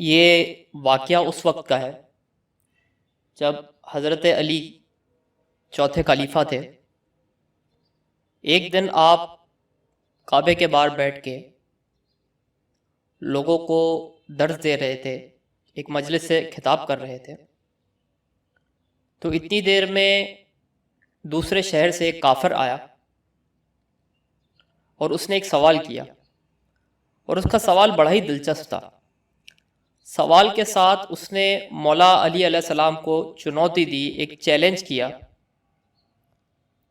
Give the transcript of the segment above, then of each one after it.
یہ واقعہ اس وقت کا ہے جب حضرت علی چوتھے خلیفہ تھے۔ ایک دن آپ کعبے کے باہر بیٹھ کے لوگوں کو درس دے رہے تھے، ایک مجلس سے خطاب کر رہے تھے، تو اتنی دیر میں دوسرے شہر سے ایک کافر آیا اور اس نے ایک سوال کیا، اور اس کا سوال بڑا ہی دلچسپ تھا۔ سوال کے ساتھ اس نے مولا علی علیہ السلام کو چنوتی دی، ایک چیلنج کیا،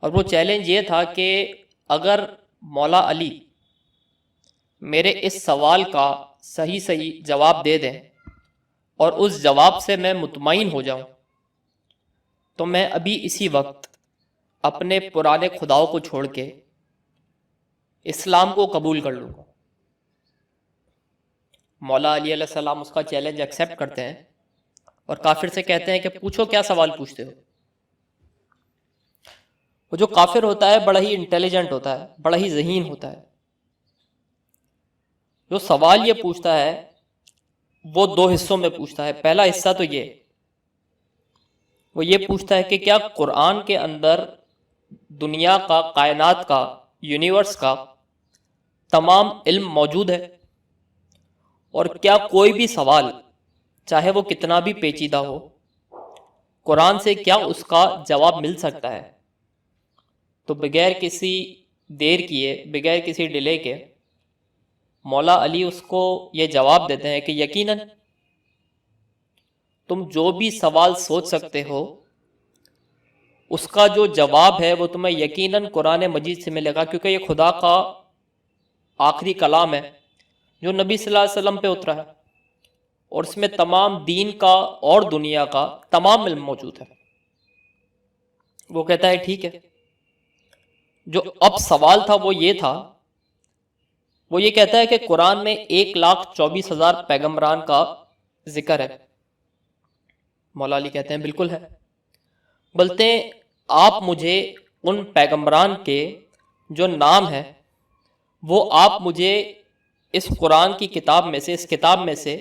اور وہ چیلنج یہ تھا کہ اگر مولا علی میرے اس سوال کا صحیح جواب دے دیں اور اس جواب سے میں مطمئن ہو جاؤں تو میں ابھی اسی وقت اپنے پرانے خداؤں کو چھوڑ کے اسلام کو قبول کر لوں گا۔ مولا علی علیہ السلام اس کا چیلنج ایکسیپٹ کرتے ہیں اور کافر سے کہتے ہیں کہ پوچھو، کیا سوال پوچھتے ہو؟ وہ جو کافر ہوتا ہے بڑا ہی انٹیلیجنٹ ہوتا ہے، بڑا ہی ذہین ہوتا ہے۔ جو سوال یہ پوچھتا ہے وہ دو حصوں میں پوچھتا ہے۔ پہلا حصہ تو وہ یہ پوچھتا ہے کہ کیا قرآن کے اندر دنیا کا، کائنات کا، یونیورس کا تمام علم موجود ہے، اور کیا کوئی بھی سوال چاہے وہ کتنا بھی پیچیدہ ہو قرآن سے کیا اس کا جواب مل سکتا ہے؟ تو بغیر کسی دیر کیے، بغیر کسی ڈیلے کے مولا علی اس کو یہ جواب دیتے ہیں کہ یقیناً تم جو بھی سوال سوچ سکتے ہو اس کا جو جواب ہے وہ تمہیں یقیناً قرآن مجید سے ملے گا، کیونکہ یہ خدا کا آخری کلام ہے جو نبی صلی اللہ علیہ وسلم پہ اترا ہے، اور اس میں تمام دین کا اور دنیا کا تمام علم موجود ہے۔ وہ کہتا ہے ٹھیک ہے۔ جو اب سوال تھا وہ یہ تھا، وہ یہ کہتا ہے کہ قرآن میں 1,24,000 پیغمبران کا ذکر ہے۔ مولا علی کہتے ہیں بالکل ہے۔ بولتے ہیں آپ مجھے ان پیغمبران کے جو نام ہیں وہ آپ مجھے اس قرآن کی کتاب میں سے، اس کتاب میں سے،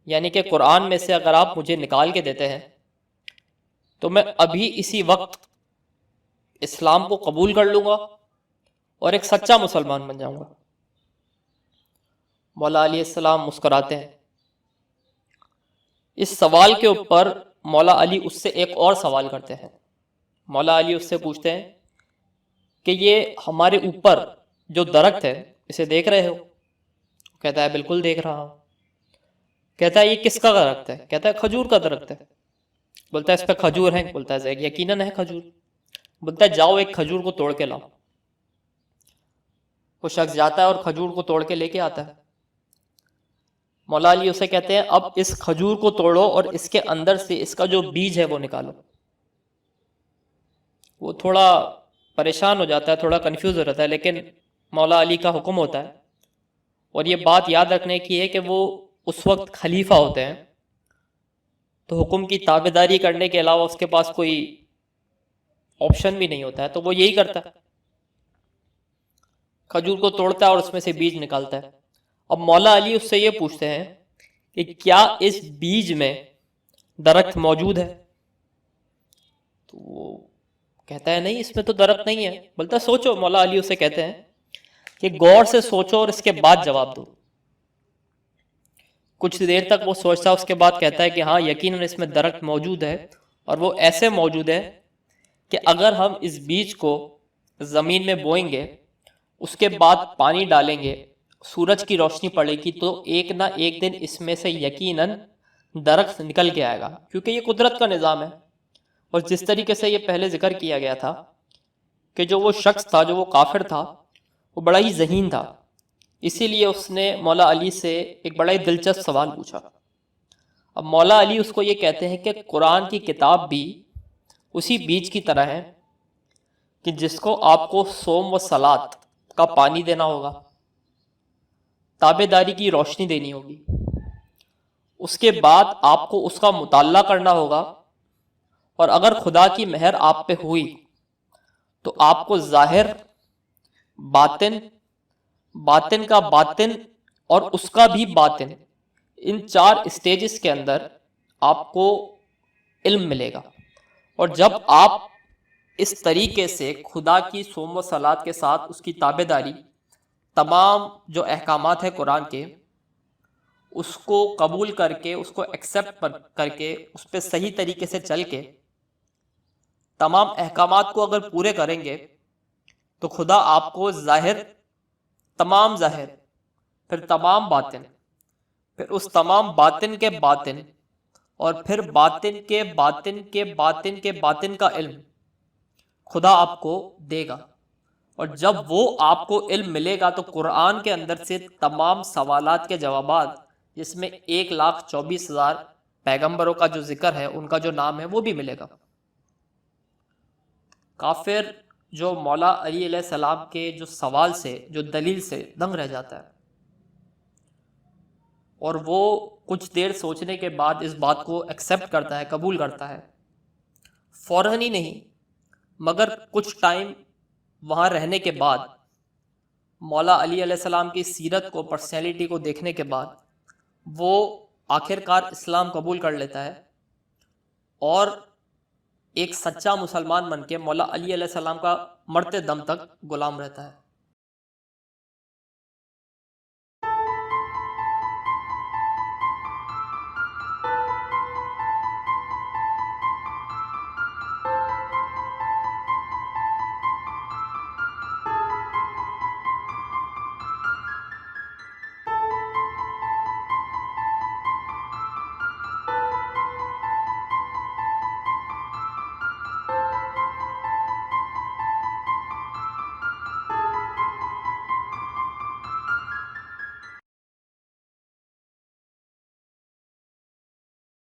یعنی کہ قرآن میں سے اگر آپ مجھے نکال کے دیتے ہیں تو میں ابھی اسی وقت اسلام کو قبول کر لوں گا اور ایک سچا مسلمان بن جاؤں گا۔ مولا علیہ السلام مسکراتے ہیں۔ اس سوال کے اوپر مولا علی اس سے ایک اور سوال کرتے ہیں۔ مولا علی اس سے پوچھتے ہیں کہ یہ ہمارے اوپر جو درخت ہے اسے دیکھ رہے ہو؟ کہتا ہے بالکل دیکھ رہا ہوں۔ کہتا ہے یہ کس کا درخت ہے؟ کہتا ہے کھجور کا درخت ہے۔ بولتا ہے اس پہ کھجور ہیں؟ بولتا ہے یقیناً ہے کھجور۔ بولتا ہے جاؤ ایک کھجور کو توڑ کے لاؤ۔ وہ شخص جاتا ہے اور کھجور کو توڑ کے لے کے آتا ہے۔ مولا علی اسے کہتے ہیں اب اس کھجور کو توڑو اور اس کے اندر سے اس کا جو بیج ہے وہ نکالو۔ وہ تھوڑا پریشان ہو جاتا ہے، تھوڑا کنفیوز ہو جاتا ہے، لیکن مولا علی کا حکم ہوتا ہے، اور یہ بات یاد رکھنے کی ہے کہ وہ اس وقت خلیفہ ہوتے ہیں تو حکم کی تابعداری کرنے کے علاوہ اس کے پاس کوئی آپشن بھی نہیں ہوتا ہے، تو وہ یہی کرتا ہے، کھجور کو توڑتا ہے اور اس میں سے بیج نکالتا ہے۔ اب مولا علی اس سے یہ پوچھتے ہیں کہ کیا اس بیج میں درخت موجود ہے؟ تو وہ کہتا ہے نہیں، اس میں تو درخت نہیں ہے۔ بولتا ہے سوچو۔ مولا علی اسے کہتے ہیں کہ غور سے سوچو اور اس کے بعد جواب دو۔ کچھ دیر تک وہ سوچتا ہے، اس کے بعد کہتا ہے کہ ہاں یقیناً اس میں درخت موجود ہے، اور وہ ایسے موجود ہے کہ اگر ہم اس بیج کو زمین میں بوئیں گے، اس کے بعد پانی ڈالیں گے، سورج کی روشنی پڑے گی، تو ایک نہ ایک دن اس میں سے یقیناً درخت نکل کے آئے گا، کیونکہ یہ قدرت کا نظام ہے۔ اور جس طریقے سے یہ پہلے ذکر کیا گیا تھا کہ جو وہ شخص تھا، جو وہ کافر تھا، وہ بڑا ہی ذہین تھا، اسی لیے اس نے مولا علی سے ایک بڑا ہی دلچسپ سوال پوچھا۔ اب مولا علی اس کو یہ کہتے ہیں کہ قرآن کی کتاب بھی اسی بیج کی طرح ہے کہ جس کو آپ کو صوم و صلات کا پانی دینا ہوگا، تابعداری کی روشنی دینی ہوگی، اس کے بعد آپ کو اس کا مطالعہ کرنا ہوگا، اور اگر خدا کی مہر آپ پہ ہوئی تو آپ کو ظاہر، باطن، باطن کا باطن اور اس کا بھی باطن، ان 4 اسٹیجز کے اندر آپ کو علم ملے گا، اور جب آپ اس طریقے سے خدا کی صوم و صلات کے ساتھ اس کی تابع داری، تمام جو احکامات ہیں قرآن کے، اس کو قبول کر کے، اس کو ایکسیپٹ کر کے، اس پہ صحیح طریقے سے چل کے تمام احکامات کو اگر پورے کریں گے تو خدا آپ کو ظاہر، تمام ظاہر، پھر تمام باطن، پھر اس تمام باطن کے باطن، اور پھر باطن کے باطن کے باطن کے باطن کا علم خدا آپ کو دے گا۔ اور جب وہ آپ کو علم ملے گا تو قرآن کے اندر سے تمام سوالات کے جوابات، جس میں 1,24,000 پیغمبروں کا جو ذکر ہے، ان کا جو نام ہے، وہ بھی ملے گا۔ کافر جو مولا علی علیہ السلام کے جو سوال سے، جو دلیل سے دنگ رہ جاتا ہے، اور وہ کچھ دیر سوچنے کے بعد اس بات کو ایکسیپٹ کرتا ہے، قبول کرتا ہے، فوراً ہی نہیں مگر کچھ ٹائم وہاں رہنے کے بعد، مولا علی علیہ السلام کی سیرت کو، پرسنالٹی کو دیکھنے کے بعد، وہ آخرکار اسلام قبول کر لیتا ہے اور ایک سچا مسلمان بن کے مولا علی علیہ السلام کا مرتے دم تک غلام رہتا ہے۔